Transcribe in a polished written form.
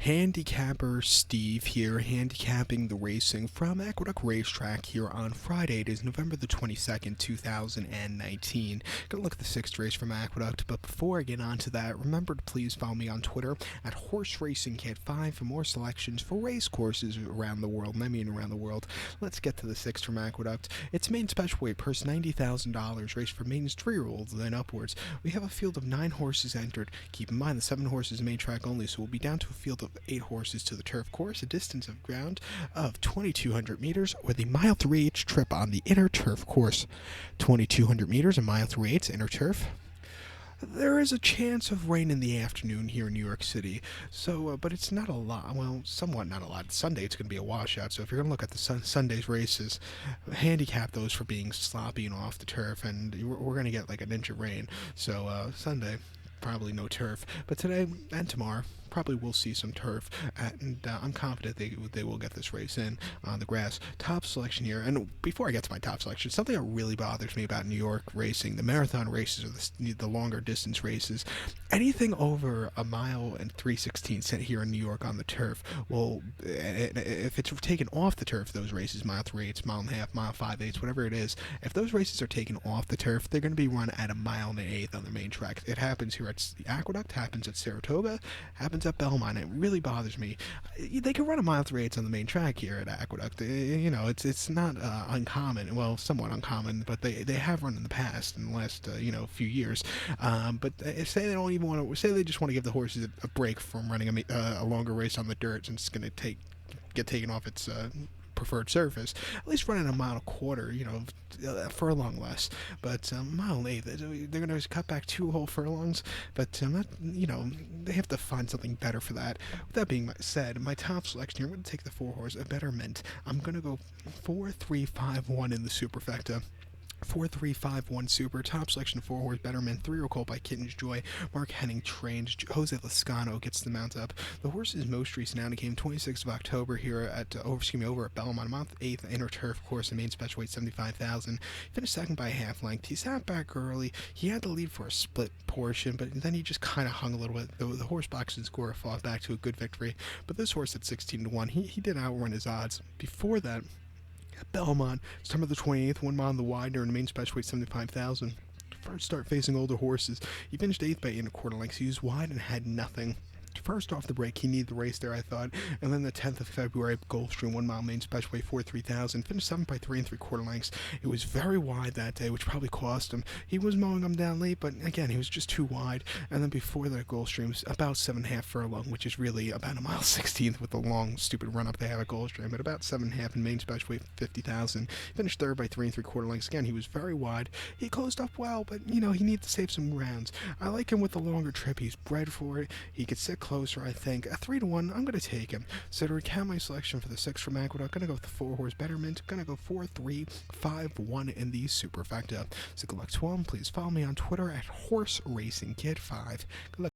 Handicapper Steve here, handicapping the racing from Aqueduct Racetrack here on Friday. It is November the 22nd, 2019. Gonna look at the sixth race from Aqueduct, but before I get on to that, remember to please follow me on Twitter at Horse Racing Kit 5 for more selections for race courses around the world, and I mean around the world. Let's get to the sixth from Aqueduct. It's main special weight purse $90,000, race for maidens 3-year-olds, then upwards. We have a field of 9 horses entered. Keep in mind the 7 horses main track only, so we'll be down to a field of 8 horses to the turf course, a distance of ground of 2,200 meters, with a mile 3/8 trip on the inner turf course. 2,200 meters, a mile 3/8 inner turf. There is a chance of rain in the afternoon here in New York City, so but it's not a lot. Well, somewhat not a lot. Sunday it's going to be a washout, so if you're going to look at the Sunday's races, handicap those for being sloppy and off the turf, and we're going to get like an inch of rain. So Sunday, probably no turf, but today and tomorrow probably will see some turf, and I'm confident they will get this race in on the grass. Top selection here, and before I get to my top selection, something that really bothers me about New York racing, the marathon races or the longer distance races, anything over a mile and 3/16 here in New York on the turf, well, if it's taken off the turf, those races, mile 3/8, mile and a half, mile 5/8, whatever it is, if those races are taken off the turf, they're going to be run at a mile and an eighth on the main track. It happens here at the Aqueduct, happens at Saratoga, happens at Belmont. It really bothers me. They can run a mile 3/8 on the main track here at Aqueduct. It's not uncommon. Well, somewhat uncommon, but they have run in the past in the last few years. But say they don't even want to. Say they just want to give the horses a break from running a longer race on the dirt, and it's going to get taken off its preferred surface. At least running a mile and a quarter, furlong less. But mile and eighth, they're going to cut back 2 whole furlongs. But they have to find something better for that. With that being said, my top selection here, I'm going to take the 4-horse, a Betterment. I'm going to go 4-3-5-1 in the superfecta. 4-3-5-1 super, top selection 4-horse Betterment, 3-year-old colt by Kitten's Joy. Mark Henning trains. Jose Lascano gets the mount up. The horse's most recent outing came 26th of October here at over at Belmont, month 8th inner turf course, and main special weight 75,000. Finished second by a half length. He sat back early. He had the lead for a split portion, but then he just kind of hung a little bit. The horse box and score fought back to a good victory, but this horse at 16-1, he did outrun his odds. Before that, Belmont, September the 28th, 1 mile on the widener and main special weight 75,000. First start facing older horses. He finished 8th by 8 1/4 lengths. He was wide and had nothing. First off the break, he needed the race there, I thought. And then the 10th of February, Gulfstream, 1 mile main special weight 43,000. Finished 7th by 3 3/4 lengths. It was very wide that day, which probably cost him. He was mowing him down late, but again, he was just too wide. And then before that, Gulfstream was about 7.5 furlong, which is really about a mile 16th with the long, stupid run up they have at Gulfstream, but about 7.5 in main special weight 50,000. Finished 3rd by 3 3/4 lengths. Again, he was very wide. He closed up well, but he needed to save some rounds. I like him with the longer trip. He's bred for it. He could sit closer, I think. At 3-1, I'm going to take him. So to recount my selection for the 6 from Aqueduct, I'm going to go with the 4-horse Betterment. I'm going to go 4-3-5-1 in the superfecta. So good luck to him. Please follow me on Twitter at Horse Racing Kid 5. Good luck.